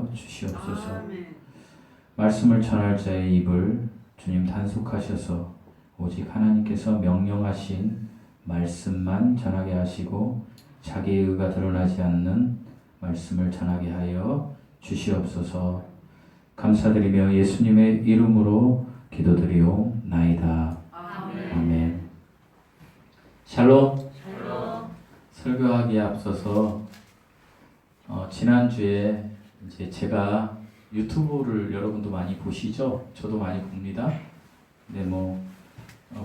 하여 주시옵소서. 말씀을 전할 자의 입을 주님 단속하셔서 오직 하나님께서 명령하신 말씀만 전하게 하시고 자기의 의가 드러나지 않는 말씀을 전하게 하여 주시옵소서. 감사드리며 예수님의 이름으로 기도드리옵나이다. 아멘. 샬롬. 설교하기에 앞서서 지난주에 이제 제가 유튜브를 여러분도 많이 보시죠? 저도 많이 봅니다. 근데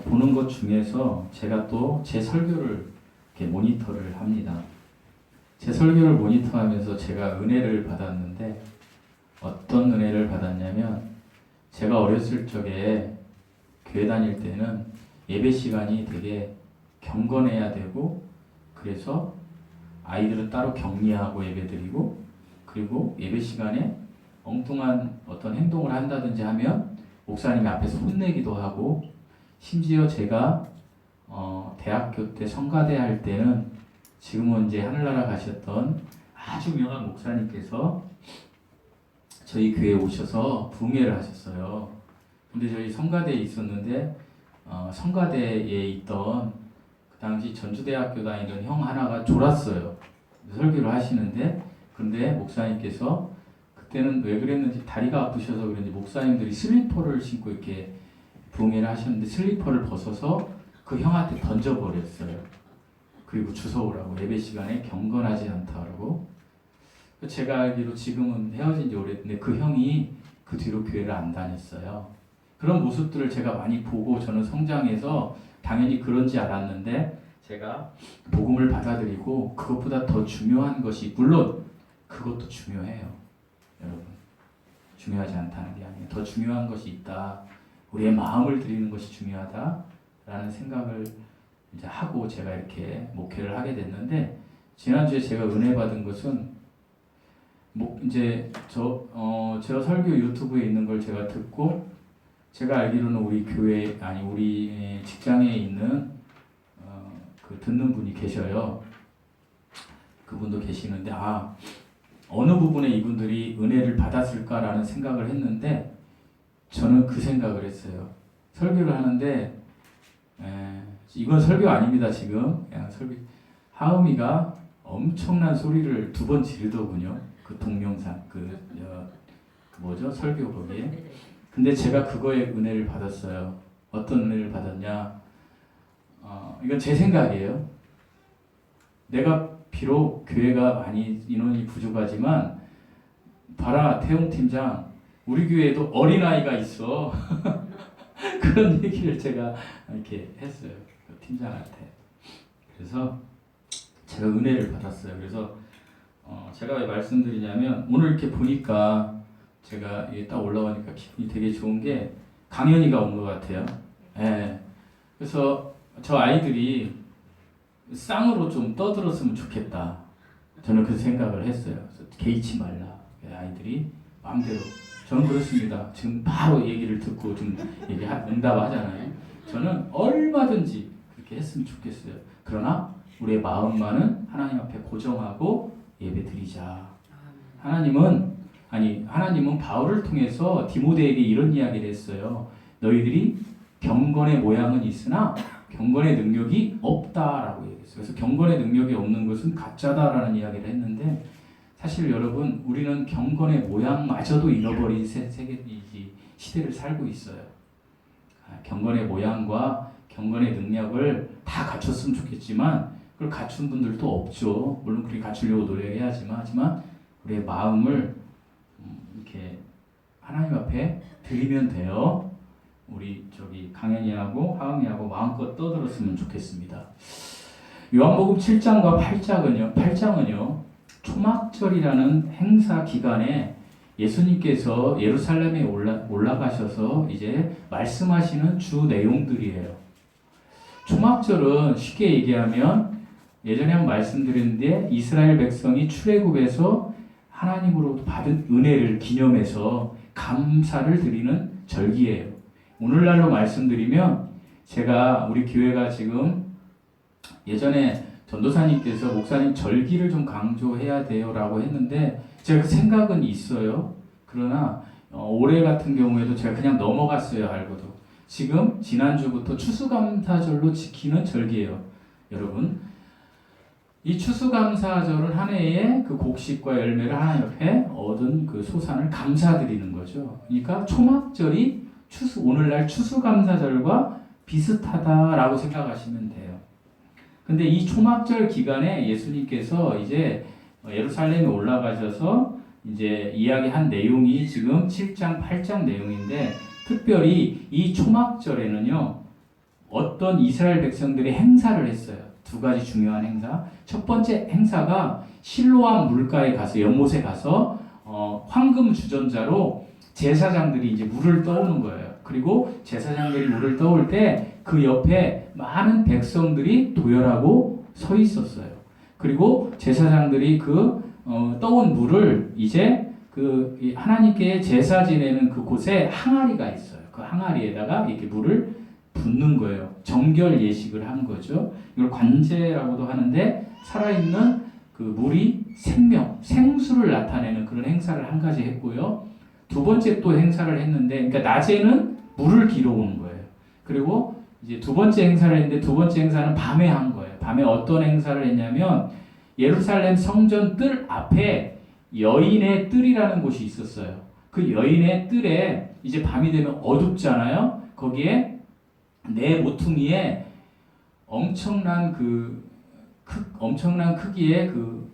보는 것 중에서 제가 또 제 설교를 이렇게 모니터를 합니다. 제 설교를 모니터하면서 제가 은혜를 받았는데 어떤 은혜를 받았냐면 제가 어렸을 적에 교회 다닐 때는 예배 시간이 되게 경건해야 되고 그래서 아이들은 따로 격리하고 예배드리고 그리고 예배 시간에 엉뚱한 어떤 행동을 한다든지 하면 목사님이 앞에서 혼내기도 하고 심지어 제가 대학교 때 성가대 할 때는 지금은 이제 하늘나라 가셨던 아주 유명한 목사님께서 저희 교회에 오셔서 부흥회를 하셨어요. 근데 저희 성가대에 있었는데 성가대에 있던 그 당시 전주대학교 다니던 형 하나가 졸았어요. 설교를 하시는데 근데 목사님께서 그때는 왜 그랬는지 다리가 아프셔서 그런지 목사님들이 슬리퍼를 신고 이렇게 부흥회를 하셨는데 슬리퍼를 벗어서 그 형한테 던져버렸어요. 그리고 주워오라고 예배 시간에 경건하지 않다고. 제가 알기로 지금은 헤어진 지 오래됐는데 그 형이 그 뒤로 교회를 안 다녔어요. 그런 모습들을 제가 많이 보고 저는 성장해서 당연히 그런지 알았는데 제가 복음을 받아들이고 그것보다 더 중요한 것이 물론 그것도 중요해요. 여러분 중요하지 않다는 게 아니에요. 더 중요한 것이 있다. 우리의 마음을 드리는 것이 중요하다라는 생각을 이제 하고 제가 이렇게 목회를 하게 됐는데 지난주에 제가 은혜 받은 것은 이제 제가 설교 유튜브에 있는 걸 제가 듣고 제가 알기로는 우리 교회 우리 직장에 있는 그 듣는 분이 계셔요. 그분도 계시는데 어느 부분에 이분들이 은혜를 받았을까라는 생각을 했는데 저는 그 생각을 했어요. 설교를 하는데 이건 설교 아닙니다. 지금 그냥 설교. 하음이가 엄청난 소리를 2번 지르더군요. 그 동영상 뭐죠? 설교 거기에. 근데 제가 그거에 은혜를 받았어요. 어떤 은혜를 받았냐? 이건 제 생각이에요. 내가 비록 교회가 많이 인원이 부족하지만 봐라 태용 팀장 우리 교회에도 어린아이가 있어. 그런 얘기를 제가 이렇게 했어요. 그 팀장한테. 그래서 제가 은혜를 받았어요. 그래서 제가 왜 말씀드리냐면 오늘 이렇게 보니까 제가 이게 딱 올라오니까 기분이 되게 좋은 게 강연이가 온 것 같아요. 예. 그래서 저 아이들이 쌍으로 좀 떠들었으면 좋겠다. 저는 그 생각을 했어요. 그래서 개의치 말라. 아이들이 마음대로. 저는 그렇습니다. 지금 바로 얘기를 듣고 좀 응답하잖아요. 저는 얼마든지 그렇게 했으면 좋겠어요. 그러나 우리의 마음만은 하나님 앞에 고정하고 예배드리자. 하나님은 바울을 통해서 디모데에게 이런 이야기를 했어요. 너희들이 경건의 모양은 있으나 경건의 능력이 없다라고 얘기했어요. 그래서 경건의 능력이 없는 것은 가짜다라는 이야기를 했는데 사실 여러분 우리는 경건의 모양마저도 잃어버린 시대를 살고 있어요. 경건의 모양과 경건의 능력을 다 갖췄으면 좋겠지만 그걸 갖춘 분들도 없죠. 물론 그렇게 갖추려고 노력해야지만 우리의 마음을 이렇게 하나님 앞에 드리면 돼요. 우리 강현이하고 하은이하고 마음껏 떠들었으면 좋겠습니다. 요한복음 7장과 8장은요 초막절이라는 행사 기간에 예수님께서 예루살렘에 올라가셔서 이제 말씀하시는 주 내용들이에요. 초막절은 쉽게 얘기하면 예전에 한번 말씀드렸는데 이스라엘 백성이 출애굽에서 하나님으로부터 받은 은혜를 기념해서 감사를 드리는 절기예요. 오늘날로 말씀드리면 제가 우리 교회가 지금 예전에 전도사님께서 목사님 절기를 좀 강조해야 돼요 라고 했는데 제가 그 생각은 있어요. 그러나 올해 같은 경우에도 제가 그냥 넘어갔어요. 알고도. 지금 지난주부터 추수감사절로 지키는 절기예요. 여러분, 이 추수감사절은 한 해의 그 곡식과 열매를 하나님 옆에 얻은 그 소산을 감사드리는 거죠. 그러니까 초막절이 오늘날 추수감사절과 비슷하다라고 생각하시면 돼요. 근데 이 초막절 기간에 예수님께서 이제 예루살렘에 올라가셔서 이제 이야기한 내용이 지금 7장, 8장 내용인데, 특별히 이 초막절에는요, 어떤 이스라엘 백성들이 행사를 했어요. 두 가지 중요한 행사. 첫 번째 행사가 실로암 물가에 가서, 연못에 가서 황금 주전자로 제사장들이 이제 물을 떠오는 거예요. 그리고 제사장들이 물을 떠올 때 그 옆에 많은 백성들이 도열하고 서 있었어요. 그리고 제사장들이 떠온 물을 이제 하나님께 제사 지내는 그곳에 항아리가 있어요. 그 항아리에다가 이렇게 물을 붓는 거예요. 정결 예식을 한 거죠. 이걸 관제라고도 하는데, 살아있는 그 물이 생명, 생수를 나타내는 그런 행사를 한 가지 했고요. 두 번째 또 행사를 했는데, 그러니까 낮에는 물을 길어오는 거예요. 그리고 이제 두 번째 행사를 했는데, 두 번째 행사는 밤에 한 거예요. 밤에 어떤 행사를 했냐면, 예루살렘 성전 뜰 앞에 여인의 뜰이라는 곳이 있었어요. 그 여인의 뜰에 이제 밤이 되면 어둡잖아요. 거기에 네 모퉁이에 엄청난 엄청난 크기의 그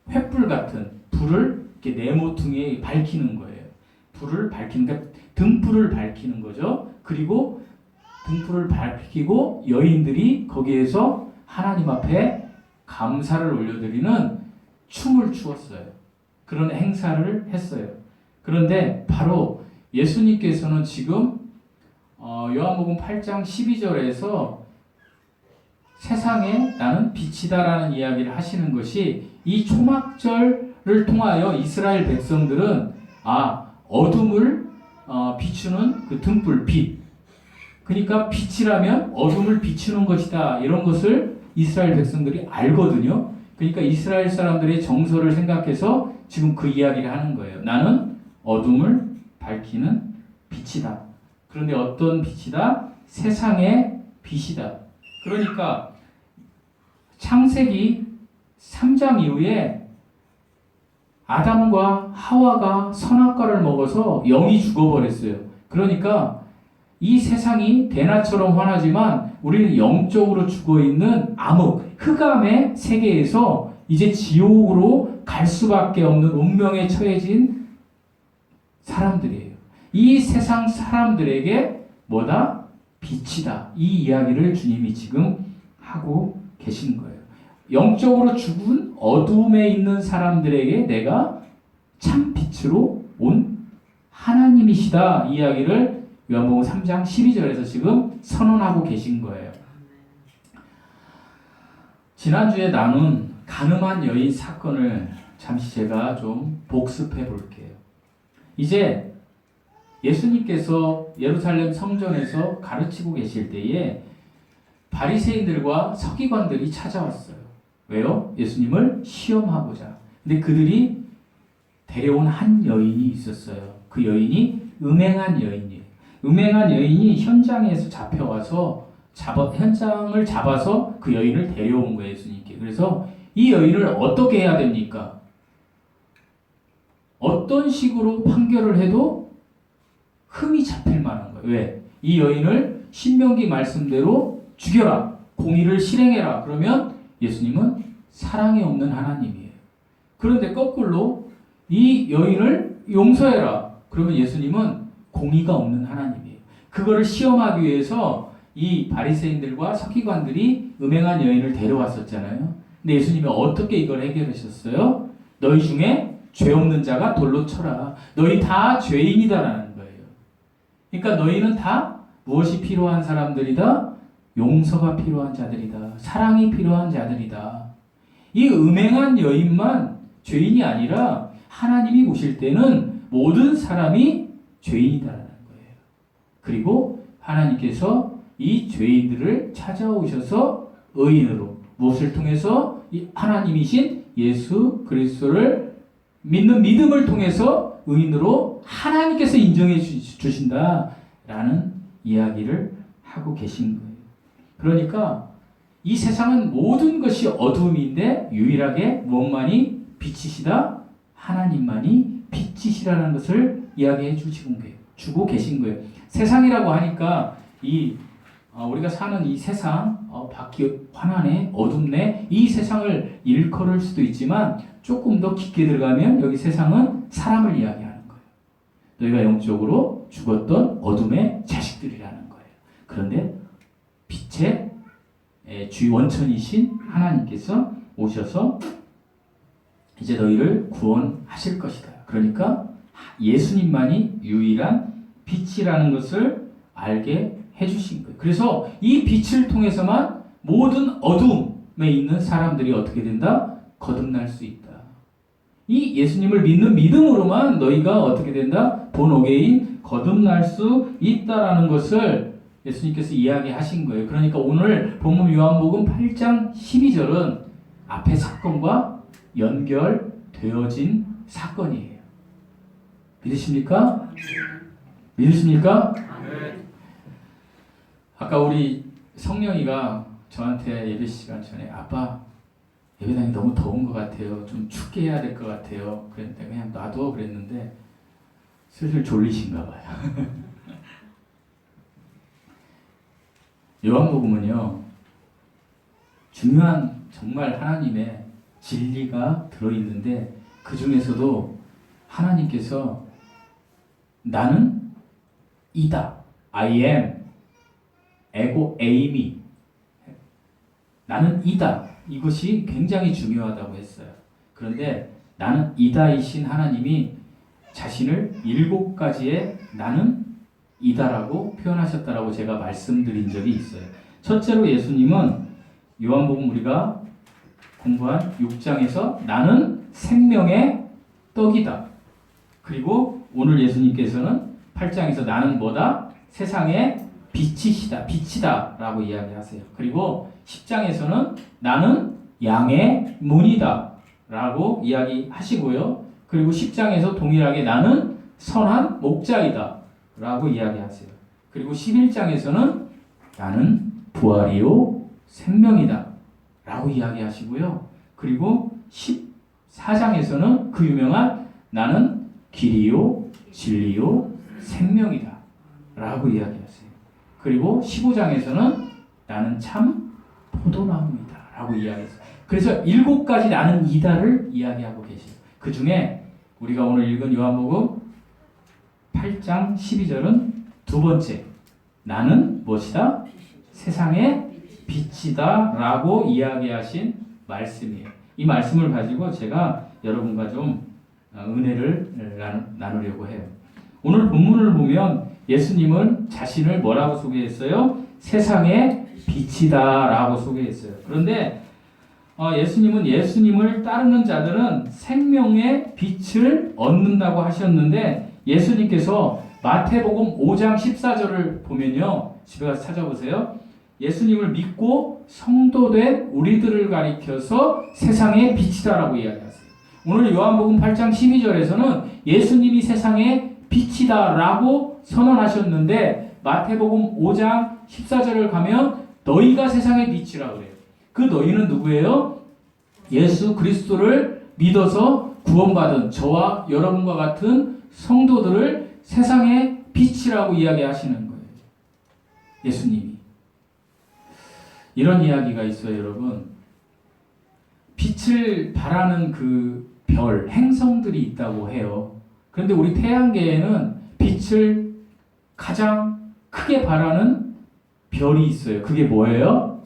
횃불 같은 불을 이렇게 네 모퉁이에 밝히는 거예요. 불을 밝히니까 등불을 밝히는 거죠. 그리고 등불을 밝히고 여인들이 거기에서 하나님 앞에 감사를 올려드리는 춤을 추었어요. 그런 행사를 했어요. 그런데 바로 예수님께서는 지금 요한복음 8장 12절에서 세상에 나는 빛이다라는 이야기를 하시는 것이, 이 초막절을 통하여 이스라엘 백성들은 어둠을 비추는 그 등불, 빛. 그러니까 빛이라면 어둠을 비추는 것이다. 이런 것을 이스라엘 백성들이 알거든요. 그러니까 이스라엘 사람들의 정서를 생각해서 지금 그 이야기를 하는 거예요. 나는 어둠을 밝히는 빛이다. 그런데 어떤 빛이다? 세상의 빛이다. 그러니까 창세기 3장 이후에 아담과 하와가 선악과를 먹어서 영이 죽어버렸어요. 그러니까 이 세상이 대낮처럼 환하지만 우리는 영적으로 죽어있는 암흑, 흑암의 세계에서 이제 지옥으로 갈 수밖에 없는 운명에 처해진 사람들이에요. 이 세상 사람들에게 뭐다? 빛이다. 이 이야기를 주님이 지금 하고 계신 거예요. 영적으로 죽은 어둠에 있는 사람들에게 내가 참 빛으로 온 하나님이시다. 이 이야기를 요한복음 3장 12절에서 지금 선언하고 계신 거예요. 지난주에 나눈 가늠한 여인 사건을 잠시 제가 좀 복습해 볼게요. 이제 예수님께서 예루살렘 성전에서 가르치고 계실 때에 바리새인들과 서기관들이 찾아왔어요. 왜요? 예수님을 시험하고자. 근데 그들이 데려온 한 여인이 있었어요. 그 여인이 음행한 여인이에요. 음행한 여인이 현장에서 잡혀와서 현장을 잡아서 그 여인을 데려온 거예요, 예수님께. 그래서 이 여인을 어떻게 해야 됩니까? 어떤 식으로 판결을 해도 흠이 잡힐 만한 거예요. 왜? 이 여인을 신명기 말씀대로 죽여라. 공의를 실행해라. 그러면 예수님은 사랑이 없는 하나님이에요. 그런데 거꾸로 이 여인을 용서해라. 그러면 예수님은 공의가 없는 하나님이에요. 그거를 시험하기 위해서 이 바리새인들과 서기관들이 음행한 여인을 데려왔었잖아요. 근데 예수님이 어떻게 이걸 해결하셨어요? 너희 중에 죄 없는 자가 돌로 쳐라. 너희 다 죄인이다라는 거예요. 그러니까 너희는 다 무엇이 필요한 사람들이다? 용서가 필요한 자들이다. 사랑이 필요한 자들이다. 이 음행한 여인만 죄인이 아니라 하나님이 보실 때는 모든 사람이 죄인이다라는 거예요. 그리고 하나님께서 이 죄인들을 찾아오셔서 의인으로 무엇을 통해서 이 하나님이신 예수 그리스도를 믿는 믿음을 통해서 의인으로 하나님께서 인정해 주신다라는 이야기를 하고 계신 거예요. 그러니까 이 세상은 모든 것이 어둠인데 유일하게 무엇만이 빛이시다? 하나님만이 빛이시라는 것을 이야기해 주고 계신 거예요. 세상이라고 하니까 우리가 사는 이 세상, 밖이 환하네, 어둡네, 이 세상을 일컬을 수도 있지만 조금 더 깊게 들어가면 여기 세상은 사람을 이야기하는 거예요. 너희가 영적으로 죽었던 어둠의 자식들이라는 거예요. 그런데 빛의 원천이신 하나님께서 오셔서 이제 너희를 구원하실 것이다. 그러니까 예수님만이 유일한 빛이라는 것을 알게 해주신 거예요. 그래서 이 빛을 통해서만 모든 어둠에 있는 사람들이 어떻게 된다? 거듭날 수 있다. 이 예수님을 믿는 믿음으로만 너희가 어떻게 된다? 본어게인 거듭날 수 있다라는 것을 예수님께서 이야기하신 거예요. 그러니까 오늘 본문 요한복음 8장 12절은 앞의 사건과 연결되어진 사건이에요. 믿으십니까? 믿으십니까? 아까 우리 성령이가 저한테 예배 시간 전에 아빠 예배당이 너무 더운 것 같아요. 좀 춥게 해야 될 것 같아요. 그랬는데 그냥 놔둬 그랬는데 슬슬 졸리신가 봐요. 요한복음은요. 중요한 정말 하나님의 진리가 들어있는데 그 중에서도 하나님께서 나는 이다. I am. 에고 에이미. 나는 이다. 이것이 굉장히 중요하다고 했어요. 그런데 나는 이다이신 하나님이 자신을 7가지의 나는 이다라고 표현하셨다라고 제가 말씀드린 적이 있어요. 첫째로 예수님은 요한복음 우리가 공부한 6장에서 나는 생명의 떡이다. 그리고 오늘 예수님께서는 8장에서 나는 뭐다? 세상의 빛이다 라고 이야기하세요. 그리고 10장에서는 나는 양의 문이다 라고 이야기하시고요. 그리고 10장에서 동일하게 나는 선한 목자이다 라고 이야기하세요. 그리고 11장에서는 나는 부활이요 생명이다 라고 이야기하시고요. 그리고 14장에서는 그 유명한 나는 길이요 진리요 생명이다 라고 이야기하세요. 그리고 15장에서는 나는 참 포도나무이다 라고 이야기했어요. 그래서 7가지 나는 이다를 이야기하고 계세요. 그 중에 우리가 오늘 읽은 요한복음 8장 12절은 두 번째 나는 무엇이다? 세상의 빛이다 라고 이야기하신 말씀이에요. 이 말씀을 가지고 제가 여러분과 좀 은혜를 나누려고 해요. 오늘 본문을 보면 예수님은 자신을 뭐라고 소개했어요? 세상의 빛이다 라고 소개했어요. 그런데 예수님은 예수님을 따르는 자들은 생명의 빛을 얻는다고 하셨는데 예수님께서 마태복음 5장 14절을 보면요. 집에 가서 찾아보세요. 예수님을 믿고 성도된 우리들을 가리켜서 세상의 빛이다라고 이야기하세요. 오늘 요한복음 8장 12절에서는 예수님이 세상의 빛이다라고 선언하셨는데 마태복음 5장 14절을 가면 너희가 세상의 빛이라고 그래요. 그 너희는 누구예요? 예수 그리스도를 믿어서 구원받은 저와 여러분과 같은 성도들을 세상의 빛이라고 이야기하시는 거예요. 예수님이. 이런 이야기가 있어요, 여러분. 빛을 발하는 그 별, 행성들이 있다고 해요. 그런데 우리 태양계에는 빛을 가장 크게 발하는 별이 있어요. 그게 뭐예요?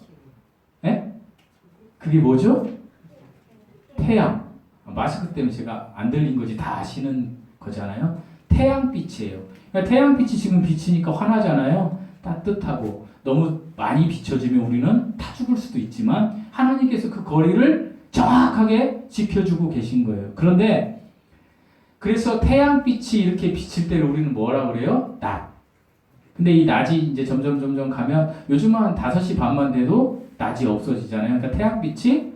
네? 그게 뭐죠? 태양. 마스크 때문에 제가 안 들린 거지 다 아시는 거잖아요. 태양빛이에요. 그러니까 태양빛이 지금 비치니까 환하잖아요. 따뜻하고 너무 많이 비춰지면 우리는 타 죽을 수도 있지만 하나님께서 그 거리를 정확하게 지켜주고 계신 거예요. 그런데 그래서 태양빛이 이렇게 비칠 때를 우리는 뭐라 그래요? 낮. 근데 이 낮이 이제 점점 가면 요즘은 한 5시 반만 돼도 낮이 없어지잖아요. 그러니까 태양빛이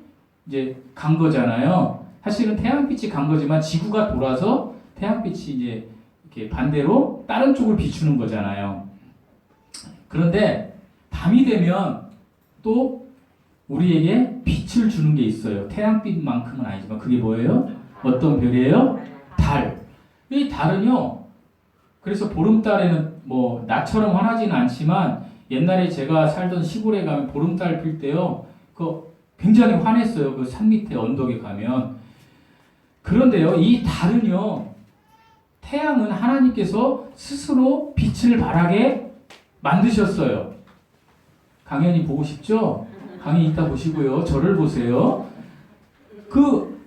이제 간 거잖아요. 사실은 태양빛이 간 거지만 지구가 돌아서 태양빛이 이제 이렇게 반대로 다른 쪽을 비추는 거잖아요. 그런데 밤이 되면 또 우리에게 빛을 주는 게 있어요. 태양빛만큼은 아니지만 그게 뭐예요? 어떤 별이에요? 달. 이 달은요. 그래서 보름달에는 뭐 나처럼 환하지는 않지만 옛날에 제가 살던 시골에 가면 보름달 필 때요. 그 굉장히 환했어요. 그 산 밑에 언덕에 가면. 그런데요. 이 달은요. 태양은 하나님께서 스스로 빛을 발하게 만드셨어요. 강연이 보고 싶죠? 강의 이따 보시고요. 저를 보세요. 그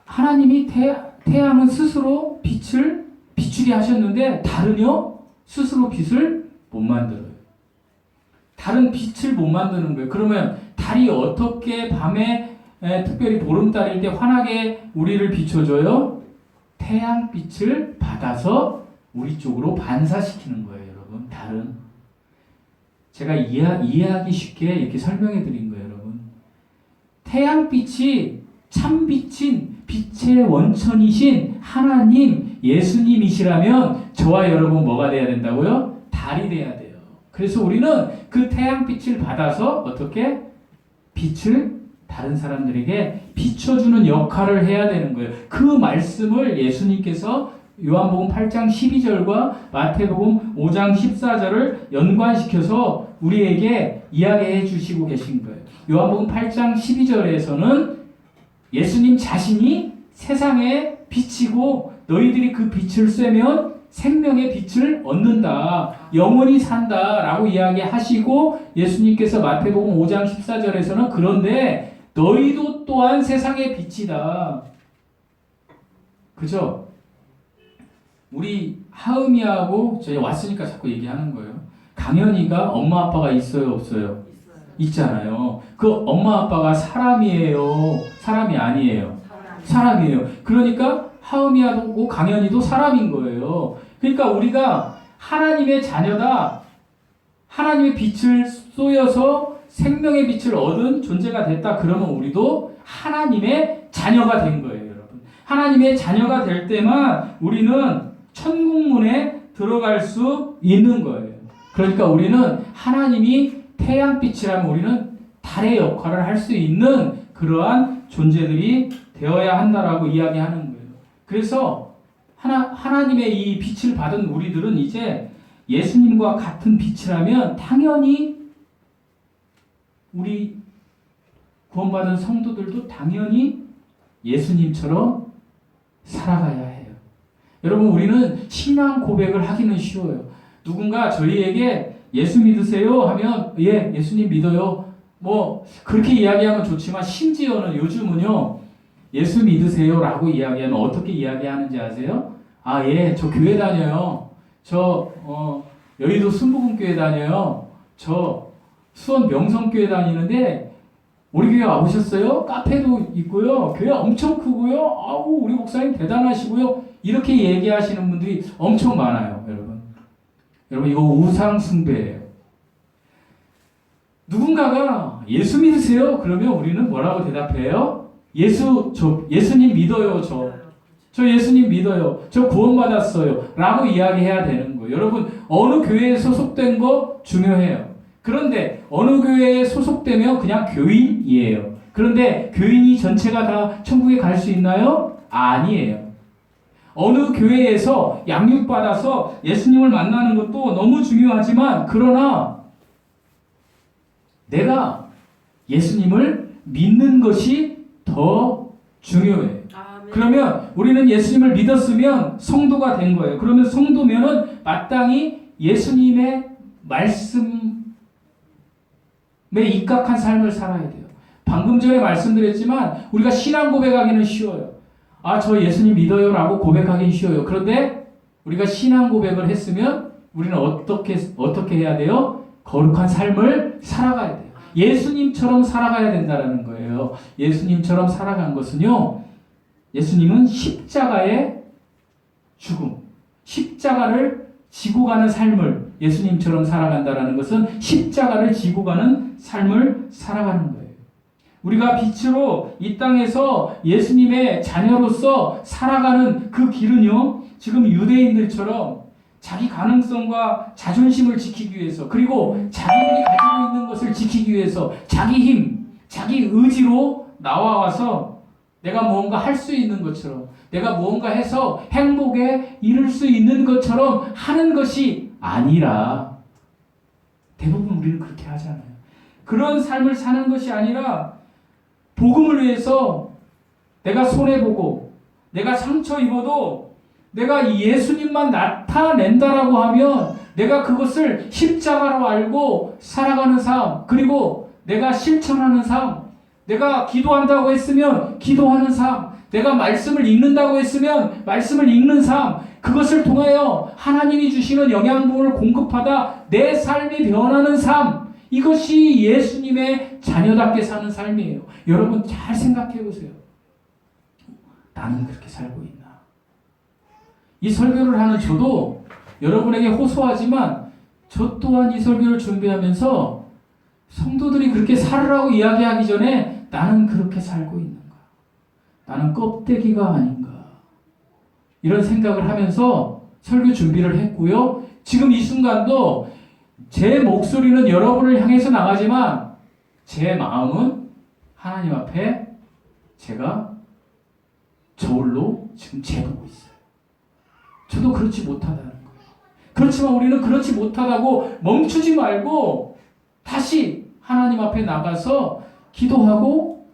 하나님이 태양은 스스로 빛을 비추게 하셨는데 달은요 스스로 빛을 못 만들어요. 달은 빛을 못 만드는 거예요. 그러면 달이 어떻게 밤에 특별히 보름달일 때 환하게 우리를 비춰줘요? 태양빛을 받아서 우리 쪽으로 반사시키는 거예요, 여러분. 달은 제가 이해하기 쉽게 이렇게 설명해 드린 거예요, 여러분. 태양빛이 참빛인 빛의 원천이신 하나님, 예수님이시라면 저와 여러분 뭐가 돼야 된다고요? 달이 돼야 돼요. 그래서 우리는 그 태양빛을 받아서 어떻게? 빛을 다른 사람들에게 비춰주는 역할을 해야 되는 거예요. 그 말씀을 예수님께서 요한복음 8장 12절과 마태복음 5장 14절을 연관시켜서 우리에게 이야기해 주시고 계신 거예요. 요한복음 8장 12절에서는 예수님 자신이 세상에 빛이고 너희들이 그 빛을 쐬면 생명의 빛을 얻는다. 영원히 산다. 라고 이야기하시고 예수님께서 마태복음 5장 14절에서는 그런데 너희도 또한 세상의 빛이다. 그죠? 우리 하음이하고 저희 왔으니까 자꾸 얘기하는 거예요. 강현이가 엄마 아빠가 있어요, 없어요? 있잖아요. 그 엄마 아빠가 사람이에요? 사람이 아니에요? 사람이에요. 그러니까 하음이하고 강현이도 사람인 거예요. 그러니까 우리가 하나님의 자녀다. 하나님의 빛을 쏘여서 생명의 빛을 얻은 존재가 됐다. 그러면 우리도 하나님의 자녀가 된 거예요, 여러분. 하나님의 자녀가 될 때만 우리는 천국문에 들어갈 수 있는 거예요. 그러니까 우리는 하나님이 태양빛이라면 우리는 달의 역할을 할 수 있는 그러한 존재들이 되어야 한다라고 이야기하는 거예요. 그래서 하나님의 이 빛을 받은 우리들은 이제 예수님과 같은 빛이라면 당연히 우리 구원받은 성도들도 당연히 예수님처럼 살아가야 해요. 여러분, 우리는 신앙 고백을 하기는 쉬워요. 누군가 저희에게 예수 믿으세요 하면 예, 예수님 믿어요. 뭐 그렇게 이야기하면 좋지만 심지어는 요즘은요. 예수 믿으세요라고 이야기하면 어떻게 이야기하는지 아세요? 아, 예, 저 교회 다녀요. 저 여의도 순복음교회 다녀요. 저 수원 명성교회 다니는데 우리 교회 와보셨어요? 카페도 있고요. 교회 엄청 크고요. 아우, 우리 목사님 대단하시고요. 이렇게 얘기하시는 분들이 엄청 많아요, 여러분. 여러분, 이거 우상 숭배예요. 누군가가 예수 믿으세요? 그러면 우리는 뭐라고 대답해요? 예수님 믿어요, 저 예수님 믿어요. 저 구원받았어요. 라고 이야기해야 되는 거예요. 여러분, 어느 교회에 소속된 거 중요해요. 그런데 어느 교회에 소속되면 그냥 교인이에요. 그런데 교인이 전체가 다 천국에 갈 수 있나요? 아니에요. 어느 교회에서 양육받아서 예수님을 만나는 것도 너무 중요하지만 그러나 내가 예수님을 믿는 것이 더 중요해요. 그러면 우리는 예수님을 믿었으면 성도가 된 거예요. 그러면 성도면은 마땅히 예수님의 말씀에 입각한 삶을 살아야 돼요. 방금 전에 말씀드렸지만 우리가 신앙 고백하기는 쉬워요. 아, 저 예수님 믿어요 라고 고백하기는 쉬워요. 그런데 우리가 신앙 고백을 했으면 우리는 어떻게 해야 돼요? 거룩한 삶을 살아가야 돼요. 예수님처럼 살아가야 된다는 거예요. 예수님처럼 살아간 것은요. 예수님은 십자가의 죽음, 십자가를 지고 가는 삶을 예수님처럼 살아간다는 것은 십자가를 지고 가는 삶을 살아가는 거예요. 우리가 빛으로 이 땅에서 예수님의 자녀로서 살아가는 그 길은요, 지금 유대인들처럼 자기 가능성과 자존심을 지키기 위해서, 그리고 자기들이 가지고 있는 것을 지키기 위해서 자기 힘, 자기 의지로 나와와서 내가 무언가 할 수 있는 것처럼, 내가 무언가 해서 행복에 이를 수 있는 것처럼 하는 것이 아니라, 대부분 우리는 그렇게 하잖아요. 그런 삶을 사는 것이 아니라 복음을 위해서 내가 손해보고 내가 상처 입어도 내가 예수님만 나타낸다라고 하면 내가 그것을 십자가로 알고 살아가는 삶, 그리고 내가 실천하는 삶, 내가 기도한다고 했으면 기도하는 삶, 내가 말씀을 읽는다고 했으면 말씀을 읽는 삶, 그것을 통하여 하나님이 주시는 영양분을 공급하다 내 삶이 변하는 삶, 이것이 예수님의 자녀답게 사는 삶이에요. 여러분 잘 생각해 보세요. 나는 그렇게 살고 있나? 이 설교를 하는 저도 여러분에게 호소하지만 저 또한 이 설교를 준비하면서 성도들이 그렇게 살으라고 이야기하기 전에 나는 그렇게 살고 있는가? 나는 껍데기가 아닌가? 이런 생각을 하면서 설교 준비를 했고요. 지금 이 순간도 제 목소리는 여러분을 향해서 나가지만 제 마음은 하나님 앞에 제가 저울로 지금 재보고 있어요. 저도 그렇지 못하다는 거예요. 그렇지만 우리는 그렇지 못하다고 멈추지 말고 다시 하나님 앞에 나가서 기도하고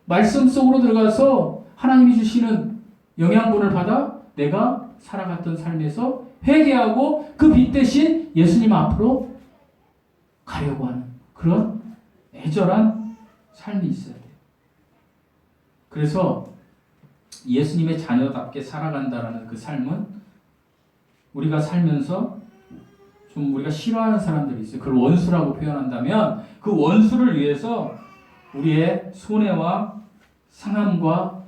말씀 속으로 들어가서 하나님이 주시는 영양분을 받아 내가 살아갔던 삶에서 회개하고 그 빛 대신 예수님 앞으로 가려고 하는 그런 애절한 삶이 있어야 돼요. 그래서 예수님의 자녀답게 살아간다라는 그 삶은 우리가 살면서 좀 우리가 싫어하는 사람들이 있어요. 그걸 원수라고 표현한다면 그 원수를 위해서 우리의 손해와 상함과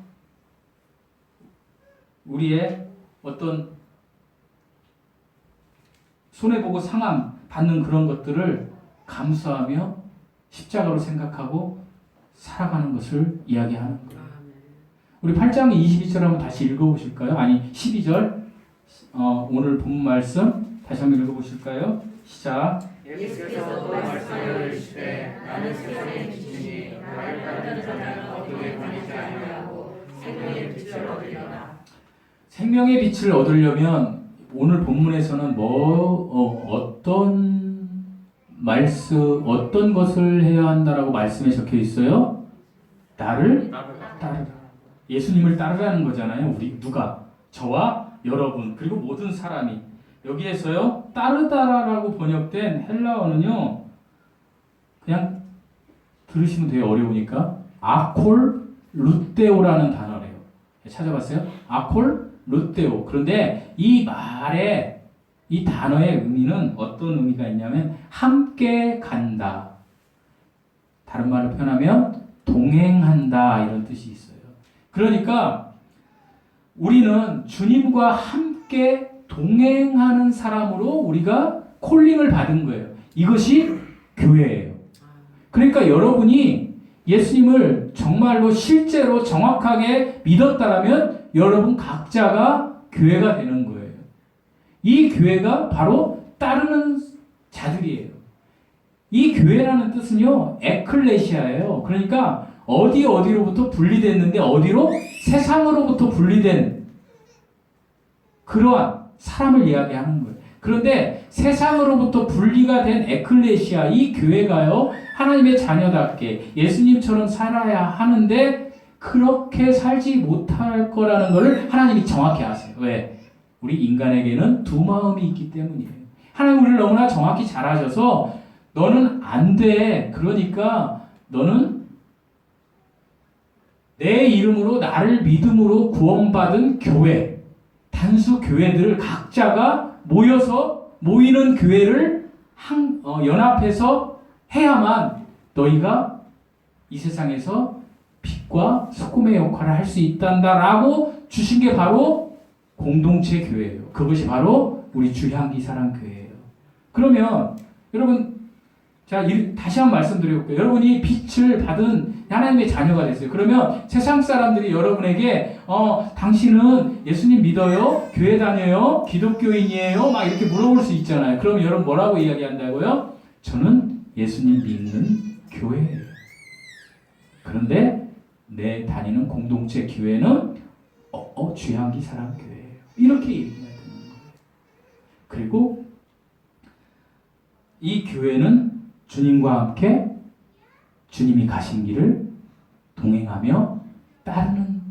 우리의 어떤 손해보고 상함 받는 그런 것들을 감수하며 십자가로 생각하고 살아가는 것을 이야기하는 거예요. 우리 8장 22절 한번 다시 읽어보실까요? 아니 12절 오늘 본 말씀 다시 한번 읽어보실까요? 시작. 예수께서 또 말씀하여 이르시되 나는 세상의 빛이니 나를 따르는 자는 어둠에 다니지 아니하고 생명의 빛을 얻으리라. 생명의 빛을 얻으려면 오늘 본문에서는 어떤 것을 해야 한다라고 말씀에 적혀 있어요? 나를 따르라. 예수님을 따르라는 거잖아요. 우리 누가? 저와 여러분 그리고 모든 사람이. 여기에서요 따르다라고 번역된 헬라어는요 그냥 들으시면 되게 어려우니까 아콜 루테오라는 단어래요. 찾아봤어요? 아콜 루테오. 그런데 이 말의 이 단어의 의미는 어떤 의미가 있냐면 함께 간다. 다른 말로 표현하면 동행한다 이런 뜻이 있어요. 그러니까 우리는 주님과 함께 동행하는 사람으로 우리가 콜링을 받은 거예요. 이것이 교회예요. 그러니까 여러분이 예수님을 정말로 실제로 정확하게 믿었다라면 여러분 각자가 교회가 되는 거예요. 이 교회가 바로 따르는 자들이에요. 이 교회라는 뜻은요 에클레시아예요. 그러니까 어디로부터 분리됐는데 어디로? 세상으로부터 분리된 그러한 사람을 이야기하는 거예요. 그런데 세상으로부터 분리가 된 에클레시아, 이 교회가요 하나님의 자녀답게 예수님처럼 살아야 하는데 그렇게 살지 못할 거라는 것을 하나님이 정확히 아세요. 왜? 우리 인간에게는 두 마음이 있기 때문이에요. 하나님 우리를 너무나 정확히 잘 아셔서 너는 안 돼. 그러니까 너는 내 이름으로 나를 믿음으로 구원받은 교회, 단수 교회들을 각자가 모여서 모이는 교회를 연합해서 해야만 너희가 이 세상에서 빛과 소금의 역할을 할 수 있단다라고 주신 게 바로 공동체 교회예요. 그것이 바로 우리 주향기 사랑교회예요. 그러면 여러분 자 다시 한번 말씀드려볼게요. 여러분이 빛을 받은 하나님의 자녀가 됐어요. 그러면 세상 사람들이 여러분에게 당신은 예수님 믿어요? 교회 다녀요? 기독교인이에요? 막 이렇게 물어볼 수 있잖아요. 그럼 여러분 뭐라고 이야기한다고요? 저는 예수님 믿는 교회예요. 그런데 내 다니는 공동체 교회는 주양기 사람 교회예요. 이렇게 얘기해야 되는 거예요. 그리고 이 교회는 주님과 함께 주님이 가신 길을 동행하며 따르는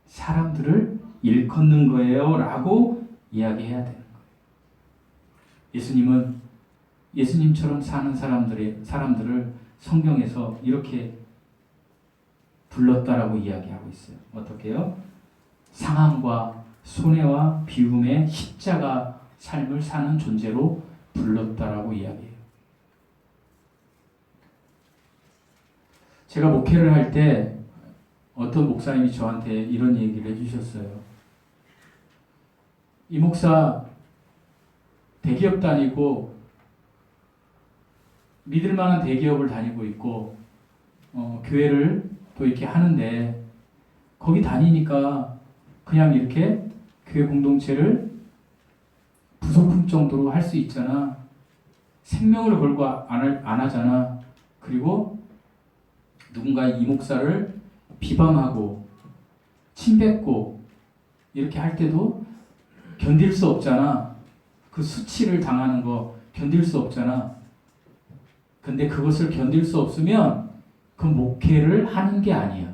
사람들을 일컫는 거예요 라고 이야기해야 되는 거예요. 예수님은 예수님처럼 사는 사람들을 성경에서 이렇게 불렀다라고 이야기하고 있어요. 어떻게요? 상함과 손해와 비움의 십자가 삶을 사는 존재로 불렀다라고 이야기해요. 제가 목회를 할 때 어떤 목사님이 저한테 이런 얘기를 해주셨어요. 이 목사 대기업 다니고 믿을 만한 대기업을 다니고 있고 교회를 또 이렇게 하는데 거기 다니니까 그냥 이렇게 교회 공동체를 부속품 정도로 할 수 있잖아. 생명을 걸고 안 하잖아. 그리고 누군가 이 목사를 비방하고 침뱉고 이렇게 할 때도 견딜 수 없잖아. 그 수치를 당하는 거 견딜 수 없잖아. 근데 그것을 견딜 수 없으면 그 목회를 하는 게 아니야.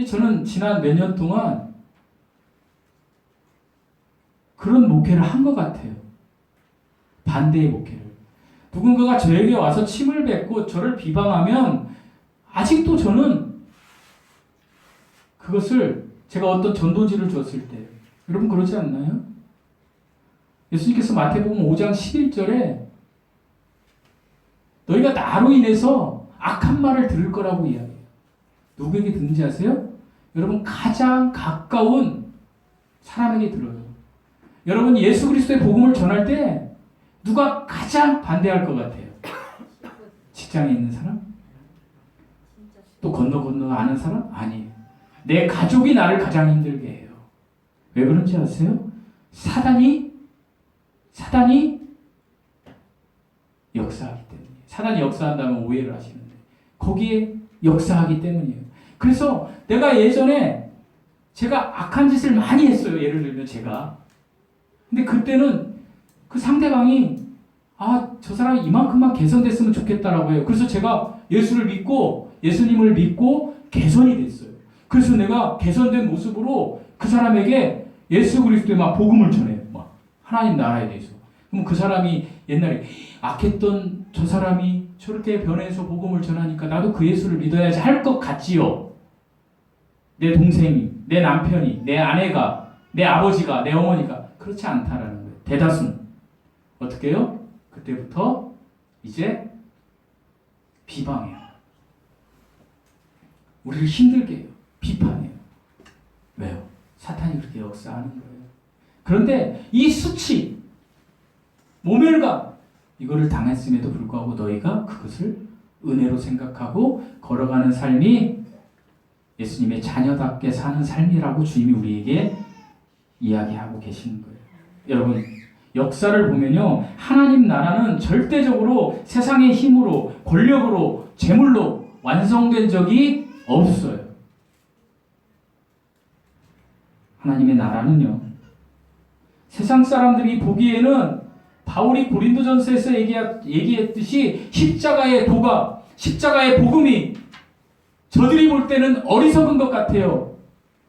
저는 지난 몇 년 동안 그런 목회를 한 것 같아요. 반대의 목회를. 누군가가 저에게 와서 침을 뱉고 저를 비방하면 아직도 저는 그것을 제가 어떤 전도지를 줬을 때 여러분 그러지 않나요? 예수님께서 마태복음 5장 11절에 너희가 나로 인해서 악한 말을 들을 거라고 이야기해요. 누구에게 듣는지 아세요? 여러분 가장 가까운 사람에게 들어요. 여러분 예수 그리스도의 복음을 전할 때 누가 가장 반대할 것 같아요? 직장에 있는 사람? 또 건너 아는 사람? 아니에요. 내 가족이 나를 가장 힘들게 해요. 왜 그런지 아세요? 사단이 역사하기 때문이에요. 사단이 역사한다면 오해를 하시는데 거기에 역사하기 때문이에요. 그래서 내가 예전에 제가 악한 짓을 많이 했어요. 예를 들면 제가. 근데 그때는 그 상대방이 저 사람이 이만큼만 개선됐으면 좋겠다라고 해요. 그래서 제가 예수님을 믿고 개선이 됐어요. 그래서 내가 개선된 모습으로 그 사람에게 예수 그리스도의 막 복음을 전해요. 막 하나님 나라에 대해서. 그럼 그 사람이 옛날에 악했던 저 사람이 저렇게 변해서 복음을 전하니까 나도 그 예수를 믿어야지 할 것 같지요. 내 동생이, 내 남편이, 내 아내가, 내 아버지가, 내 어머니가 그렇지 않다라는 거예요. 대다수는. 어떻게 해요? 그때부터 이제 비방해요. 우리를 힘들게 해요. 비판해요. 왜요? 사탄이 그렇게 역사하는 거예요. 그런데 이 수치, 모멸감, 이거를 당했음에도 불구하고 너희가 그것을 은혜로 생각하고 걸어가는 삶이 예수님의 자녀답게 사는 삶이라고 주님이 우리에게 이야기하고 계시는 거예요. 여러분, 역사를 보면요, 하나님 나라는 절대적으로 세상의 힘으로, 권력으로, 재물로 완성된 적이 없어요. 하나님의 나라는요, 세상 사람들이 보기에는 바울이 고린도전서에서 얘기했듯이 십자가의 도가, 십자가의 복음이 저들이 볼 때는 어리석은 것 같아요.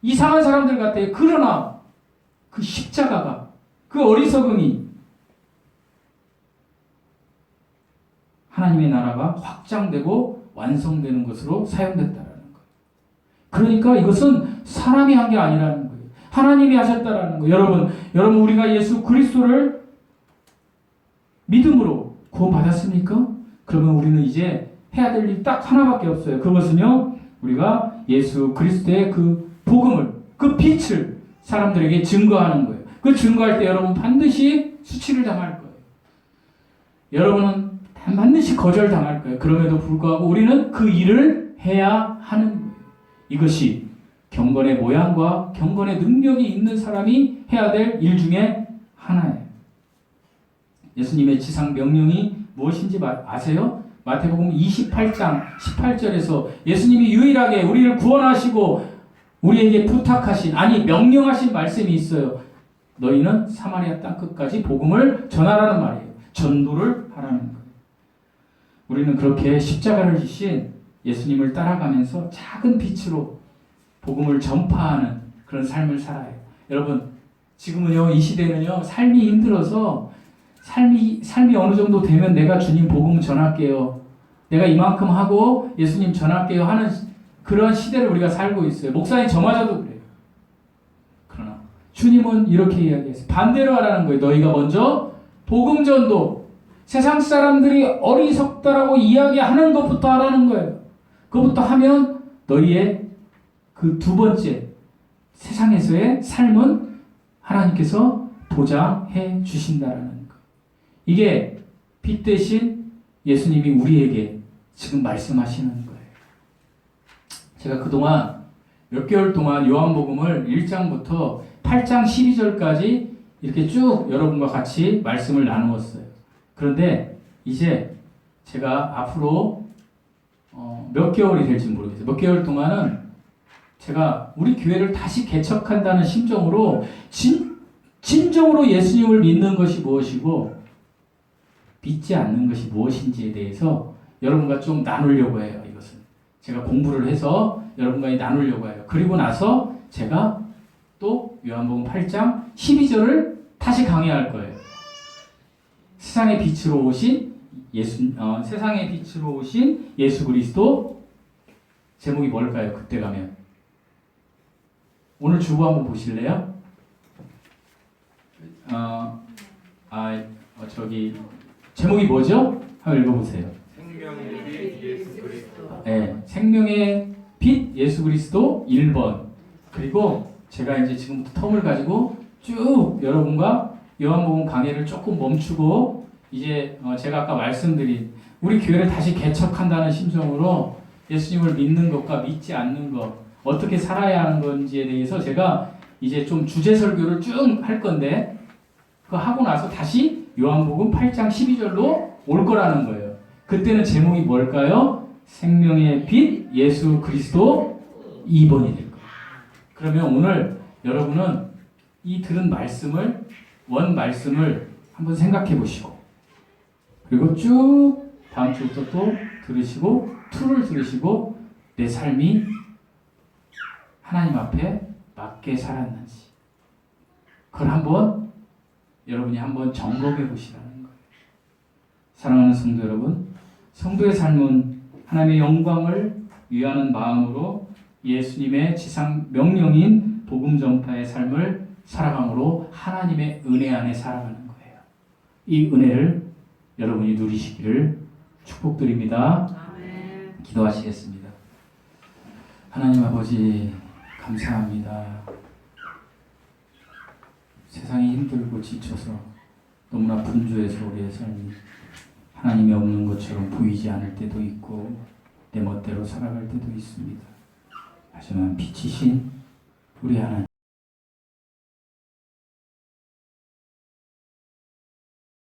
이상한 사람들 같아요. 그러나 그 십자가가, 그 어리석음이 하나님의 나라가 확장되고 완성되는 것으로 사용됐다라는 거예요. 그러니까 이것은 사람이 한 게 아니라는 거예요. 하나님이 하셨다라는 거예요. 여러분 우리가 예수 그리스도를 믿음으로 구원받았습니까? 그러면 우리는 이제 해야 될 일 딱 하나밖에 없어요. 그것은요, 우리가 예수 그리스도의 그 복음을, 그 빛을 사람들에게 증거하는 거예요. 그 증거할 때 여러분 반드시 수치를 당할 거예요. 여러분은 반드시 거절당할 거예요. 그럼에도 불구하고 우리는 그 일을 해야 하는 거예요. 이것이 경건의 모양과 경건의 능력이 있는 사람이 해야 될 일 중에 하나예요. 예수님의 지상 명령이 무엇인지 아세요? 마태복음 28장 18절에서 예수님이 유일하게 우리를 구원하시고 우리에게 부탁하신, 아니 명령하신 말씀이 있어요. 너희는 사마리아 땅 끝까지 복음을 전하라는 말이에요. 전도를 하라는 거예요. 우리는 그렇게 십자가를 지신 예수님을 따라가면서 작은 빛으로 복음을 전파하는 그런 삶을 살아요. 여러분, 지금은요, 이 시대는요, 삶이 힘들어서 삶이 어느 정도 되면 내가 주님 복음 전할게요. 내가 이만큼 하고 예수님 전할게요 하는 그런 시대를 우리가 살고 있어요. 목사님 저마저도 그래요. 그러나 주님은 이렇게 이야기했어요. 반대로 하라는 거예요. 너희가 먼저 복음 전도, 세상 사람들이 어리석다라고 이야기하는 것부터 하라는 거예요. 그것부터 하면 너희의 그 두 번째 세상에서의 삶은 하나님께서 보장해 주신다라는 거예요. 이게 빛 대신 예수님이 우리에게 지금 말씀하시는 거예요. 제가 그동안 몇 개월 동안 요한복음을 1장부터 8장 12절까지 이렇게 쭉 여러분과 같이 말씀을 나누었어요. 그런데 이제 제가 앞으로 몇 개월이 될지 모르겠어요. 몇 개월 동안은 제가 우리 교회를 다시 개척한다는 심정으로 진정으로 예수님을 믿는 것이 무엇이고 믿지 않는 것이 무엇인지에 대해서 여러분과 좀 나누려고 해요. 이것은 제가 공부를 해서 여러분과 나누려고 해요. 그리고 나서 제가 또 요한복음 8장 12절을 다시 강의할 거예요. 세상의 빛으로 오신 세상의 빛으로 오신 예수 그리스도. 제목이 뭘까요? 그때 가면 오늘 주보 한번 보실래요? 제목이 뭐죠? 한번 읽어보세요. 생명의 빛 예수 그리스도. 네, 생명의 빛 예수 그리스도 1번. 그리고 제가 이제 지금부터 텀을 가지고 쭉 여러분과 요한복음 강해를 조금 멈추고 이제 제가 아까 말씀드린 우리 교회를 다시 개척한다는 심정으로 예수님을 믿는 것과 믿지 않는 것, 어떻게 살아야 하는 건지에 대해서 제가 이제 좀 주제 설교를 쭉 할 건데 그거 하고 나서 다시 요한복음 8장 12절로 올 거라는 거예요. 그때는 제목이 뭘까요? 생명의 빛 예수 그리스도 2번이 될 거예요. 그러면 오늘 여러분은 이 들은 말씀을 원 말씀을 한번 생각해 보시고 그리고 쭉 다음 주부터 또 들으시고 2를 들으시고 내 삶이 하나님 앞에 맞게 살았는지 그걸 한번 여러분이 한번 점검해 보시라는 거예요. 사랑하는 성도 여러분, 성도의 삶은 하나님의 영광을 위하는 마음으로 예수님의 지상 명령인 복음 전파의 삶을 살아감으로 하나님의 은혜 안에 살아가는 거예요. 이 은혜를 여러분이 누리시기를 축복드립니다. 아멘. 기도하시겠습니다. 하나님 아버지 감사합니다. 세상이 힘들고 지쳐서 너무나 분주해서 우리의 삶이 하나님이 없는 것처럼 보이지 않을 때도 있고 내 멋대로 살아갈 때도 있습니다. 하지만 빛이신 우리 하나님,